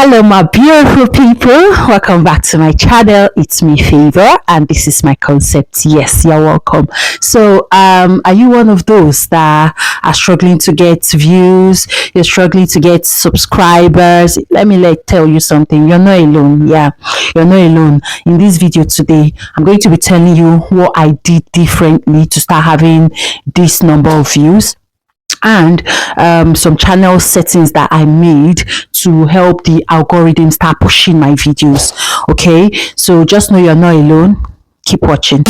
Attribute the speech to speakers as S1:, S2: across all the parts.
S1: Hello my beautiful people, welcome back to my channel. It's me Favor and this is my concept. Yes, you're welcome. So are you one of those that are struggling to get views? You're struggling to get subscribers? Let me tell you something. You're not alone. Yeah, you're not alone. In this video today, I'm going to be telling you what I did differently to start having this number of views, and some channel settings that I made to help the algorithm start pushing my videos. Okay, so just know you're not alone. Keep watching.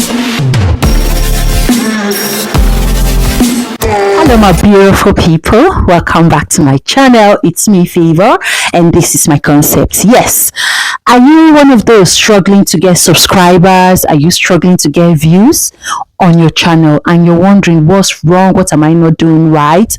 S1: Hello my beautiful people, welcome back to my channel. It's me Favor and this is my concept. Yes, are you one of those struggling to get subscribers? Are you struggling to get views on your channel and you're wondering what's wrong, what am I not doing right?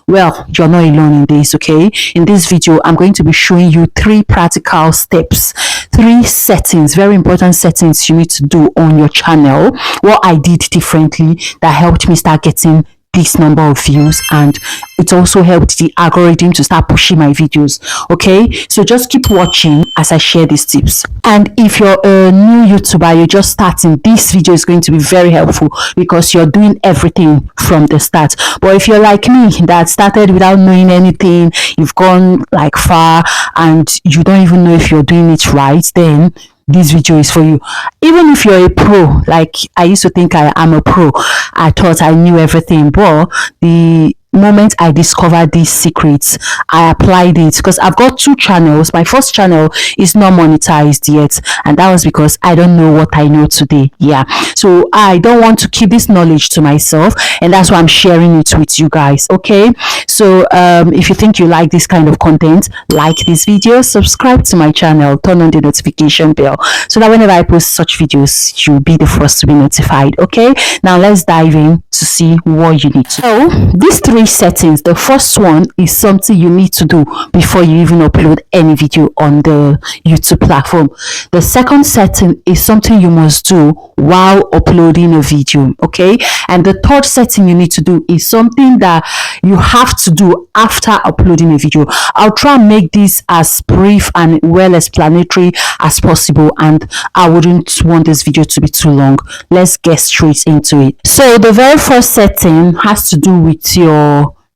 S1: Well, you're not alone in this. Okay, in this video I'm going to be showing you 3 practical steps, 3 settings, very important settings you need to do on your channel, what I did differently that helped me start getting this number of views, and it also helped the algorithm to start pushing my videos. Okay, so just keep watching as I share these tips. And if you're a new YouTuber, you're just starting, this video is going to be very helpful because you're doing everything from the start. But if you're like me that started without knowing anything, you've gone like far and you don't even know if you're doing it right, then this video is for you. Even if you're a pro, like I used to think I am a pro, I thought I knew everything, but the moment I discovered these secrets, I applied it because I've got 2 channels. My first channel is not monetized yet, and that was because I don't know what I know today. Yeah, so I don't want to keep this knowledge to myself, and that's why I'm sharing it with you guys. Okay, so if you think you like this kind of content, like this video, subscribe to my channel, turn on the notification bell so that whenever I post such videos, you'll be the first to be notified. Okay, now let's dive in to see what you need to do. So these 3 settings, the first one is something you need to do before you even upload any video on the YouTube platform. The second setting is something you must do while uploading a video. Okay, and the third setting you need to do is something that you have to do after uploading a video. I'll try and make this as brief and well explanatory as possible, and I wouldn't want this video to be too long. Let's get straight into it. So the very first setting has to do with your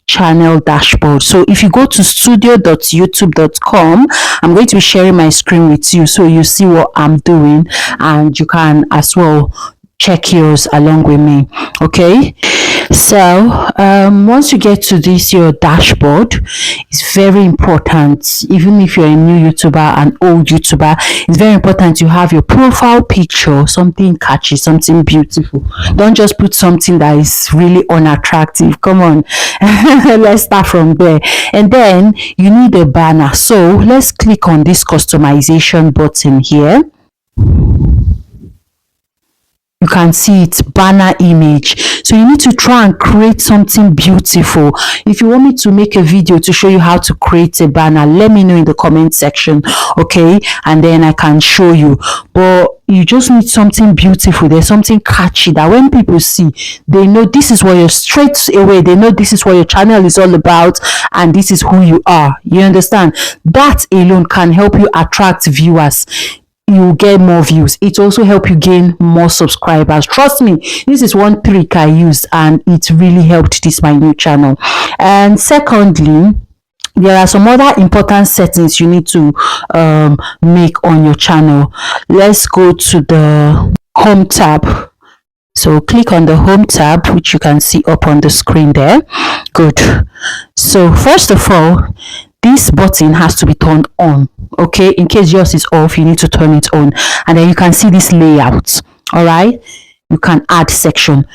S1: channel dashboard. So if you go to studio.youtube.com, I'm going to be sharing my screen with you so you see what I'm doing, and you can as well check yours along with me. Okay, so once you get to this your dashboard, it's very important, even if you're a new YouTuber, an old YouTuber, it's very important you have your profile picture, something catchy, something beautiful. Don't just put something that is really unattractive. Come on. Let's start from there. And then you need a banner, so let's click on this customization button here. You can see it's banner image. So you need to try and create something beautiful. If you want me to make a video to show you how to create a banner, let me know in the comment section. Okay, and then I can show you. But you just need something beautiful. There's something catchy that when people see, they know this is what you're, straight away they know this is what your channel is all about and this is who you are. You understand? That alone can help you attract viewers. You get more views. It also help you gain more subscribers. Trust me, this is one trick I used and it really helped this my new channel. And secondly, there are some other important settings you need to make on your channel. Let's go to the home tab. So click on the home tab, which you can see up on the screen there. Good. So first of all, this button has to be turned on. Okay, in case yours is off, you need to turn it on, and then you can see this layout. All right, you can add section.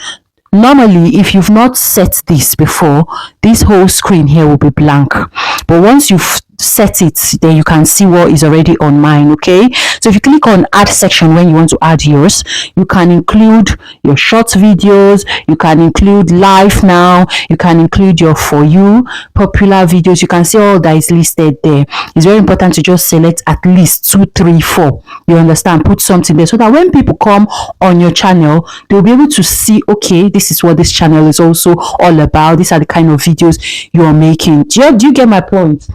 S1: Normally, if you've not set this before, this whole screen here will be blank, but once you've set it, then you can see what is already on mine. Okay, so if you click on add section when you want to add yours, you can include your short videos, you can include live now, you can include your for you popular videos. You can see all that is listed there. It's very important to just select at least 2, 3, 4. You understand? Put something there so that when people come on your channel, they'll be able to see, okay, this is what this channel is also all about. These are the kind of videos you're making. Do you get my point?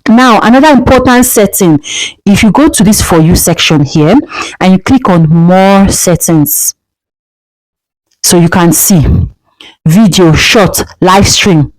S1: Now, another important setting, if you go to this For You section here and you click on More Settings, so you can see video, short, live stream.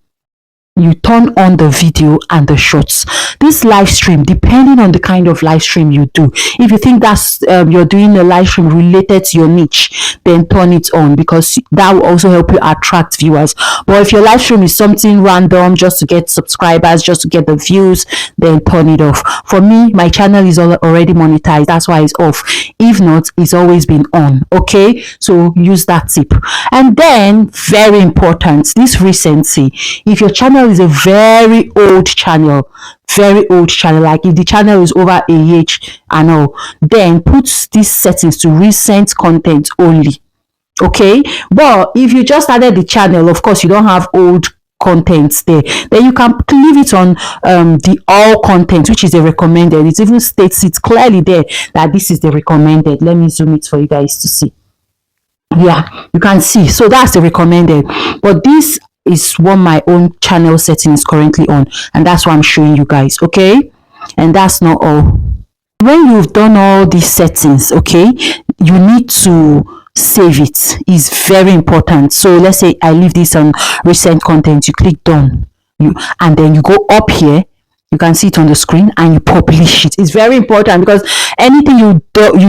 S1: You turn on the video and the shorts. This live stream, depending on the kind of live stream you do, if you think that's you're doing a live stream related to your niche, then turn it on, because that will also help you attract viewers. But if your live stream is something random, just to get subscribers, just to get the views, then turn it off. For me, my channel is already monetized, that's why it's off. If not, it's always been on. Okay, so use that tip. And then, very important, this recency. If your channel is a very old channel, like if the channel is over a age and all, then put these settings to recent content only. Okay, but if you just started the channel, of course you don't have old contents there, then you can leave it on the all content, which is the recommended. It even states it clearly there that this is the recommended. Let me zoom it for you guys to see. Yeah, you can see. So that's the recommended, but this is what my own channel setting is currently on, and that's what I'm showing you guys. Okay, and that's not all. When you've done all these settings, okay, you need to save it. It's very important. So let's say I leave this on recent content, you click done, and then you go up here, you can see it on the screen, and you publish it. It's very important, because anything you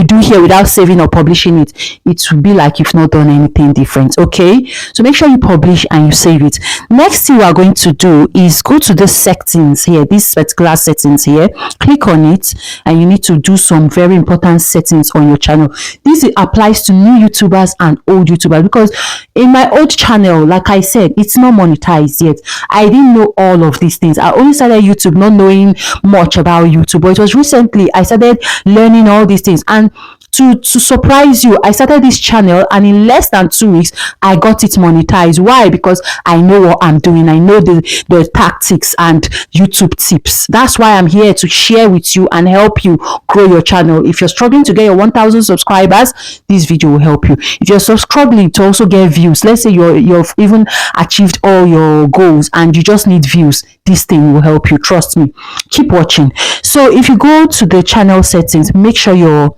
S1: do here without saving or publishing it, it will be like you've not done anything different. Okay, so make sure you publish and you save it. Next thing we are going to do is go to the settings here, this particular settings here, click on it, and you need to do some very important settings on your channel. This applies to new YouTubers and old YouTubers, because in my old channel, like I said, it's not monetized yet. I didn't know all of these things. I only started YouTube not knowing much about YouTube, but it was recently I started learning all these things. And to surprise you, I started this channel, and in less than 2 weeks I got it monetized. Why? Because I know what I'm doing. I know the tactics and YouTube tips. That's why I'm here to share with you and help you grow your channel. If you're struggling to get your 1,000 subscribers, this video will help you. If you're struggling to also get views, let's say you've even achieved all your goals and you just need views, this thing will help you. Trust me. Keep watching. So if you go to the channel settings, make sure your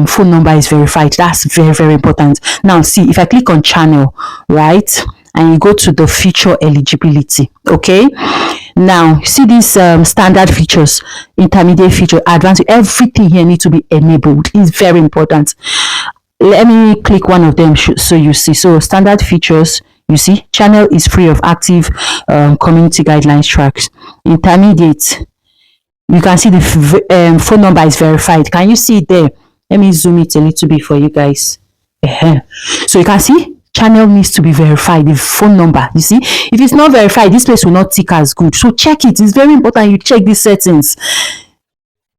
S1: phone number is verified. That's very, very important. Now see, if I click on channel, right, and you go to the feature eligibility, okay, now see these standard features, intermediate feature, advanced, everything here needs to be enabled. It's very important. Let me click one of them so you see. So standard features, you see, channel is free of active community guidelines tracks. Intermediate, you can see the phone number is verified. Can you see it there? Let me zoom it a little bit for you guys. So you can see channel needs to be verified. The phone number, you see, if it's not verified, this place will not tick as good. So check it. It's very important you check these settings.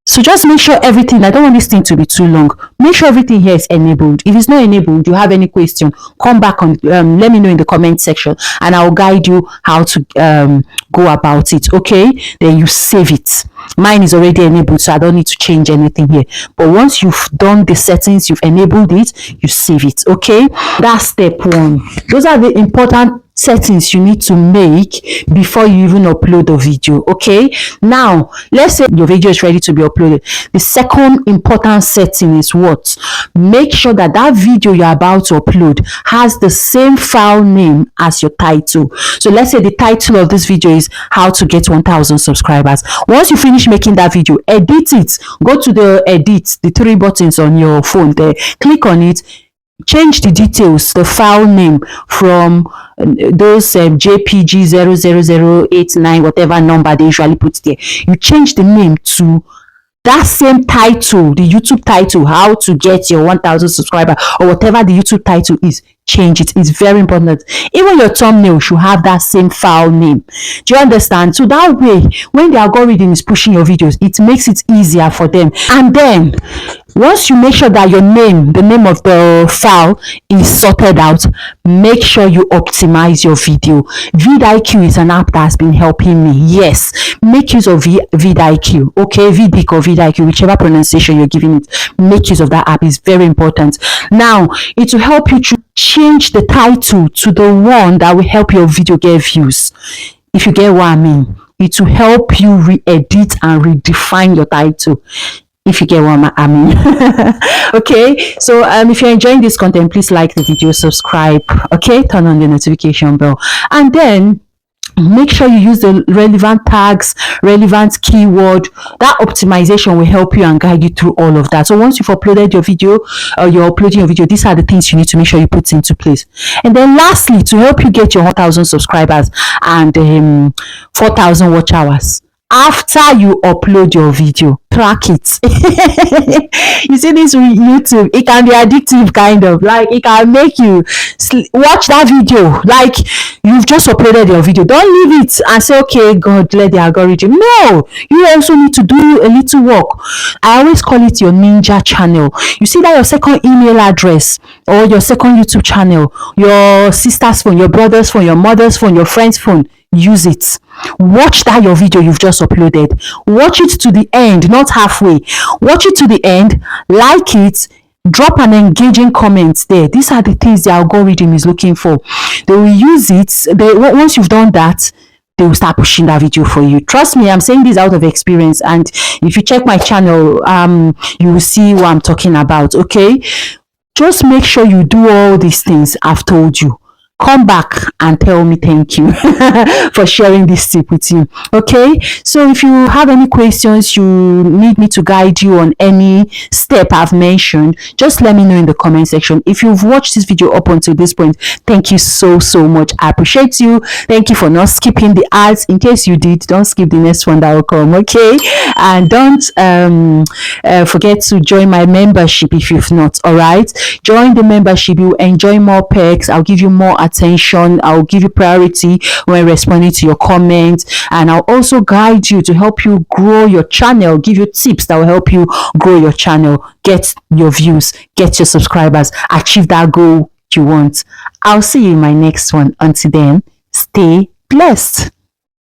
S1: So just make sure everything, I don't want this thing to be too long, make sure everything here is enabled. If it's not enabled, you have any question, come back on, let me know in the comment section, and I'll guide you how to go about it. Okay, then you save it. Mine is already enabled, so I don't need to change anything here. But once you've done the settings, you've enabled it, you save it. Okay, that's step one. Those are the important settings you need to make before you even upload the video. Okay, now let's say your video is ready to be uploaded. The second important setting is what? Make sure that that video you're about to upload has the same file name as your title. So let's say the title of this video is how to get 1,000 subscribers. Once you finish making that video, edit it. Go to the edit, the 3 buttons on your phone there, click on it, change the details, the file name from those jpg 00089, whatever number they usually put there. You change the name to that same title, the YouTube title, how to get your 1,000 subscriber, or whatever the YouTube title is. Change it. It's very important. Even your thumbnail should have that same file name. Do you understand? So that way, when the algorithm is pushing your videos, it makes it easier for them. And then once you make sure that your name, the name of the file, is sorted out, make sure you optimize your video. vidIQ is an app that has been helping me. Yes, make use of vidIQ. Okay, VDIQ or vidIQ, whichever pronunciation you're giving it, make use of that app. Is very important. Now it will help you to change the title to the one that will help your video get views. If you get what I mean. it will help you re-edit and redefine your title, if you get what I mean. Okay, so if you're enjoying this content, please like the video, subscribe, okay, turn on the notification bell, and then make sure you use the relevant tags, relevant keyword. That optimization will help you and guide you through all of that. So once you've uploaded your video, or you're uploading your video, these are the things you need to make sure you put into place. And then lastly, to help you get your 1,000 subscribers and 4,000 watch hours, after you upload your video, track it. You see this with YouTube, it can be addictive, kind of like it can make you watch that video like you've just uploaded your video. Don't leave it and say, okay, God, let the algorithm. No, you also need to do a little work. I always call it your ninja channel. You see that your second email address or your second YouTube channel, your sister's phone, your brother's phone, your mother's phone, your friend's phone, use it. Watch that your video you've just uploaded. Watch it to the end, not halfway. Watch it to the end, like it, drop an engaging comment there. These are the things the algorithm is looking for. They will use it. Once you've done that, they will start pushing that video for you. Trust me, I'm saying this out of experience, and if you check my channel, you will see what I'm talking about. Okay, just make sure you do all these things I've told you. Come back and tell me thank you for sharing this tip with you. Okay, so if you have any questions, you need me to guide you on any step I've mentioned, just let me know in the comment section. If you've watched this video up until this point, thank you so much. I appreciate you. Thank you for not skipping the ads. In case you did, don't skip the next one that will come. Okay, and don't forget to join my membership if you've not. All right, join the membership. You enjoy more perks. I'll give you more attention. I'll give you priority when responding to your comments, and I'll also guide you to help you grow your channel, give you tips that will help you grow your channel, get your views, get your subscribers, achieve that goal you want. I'll see you in my next one. Until then, stay blessed.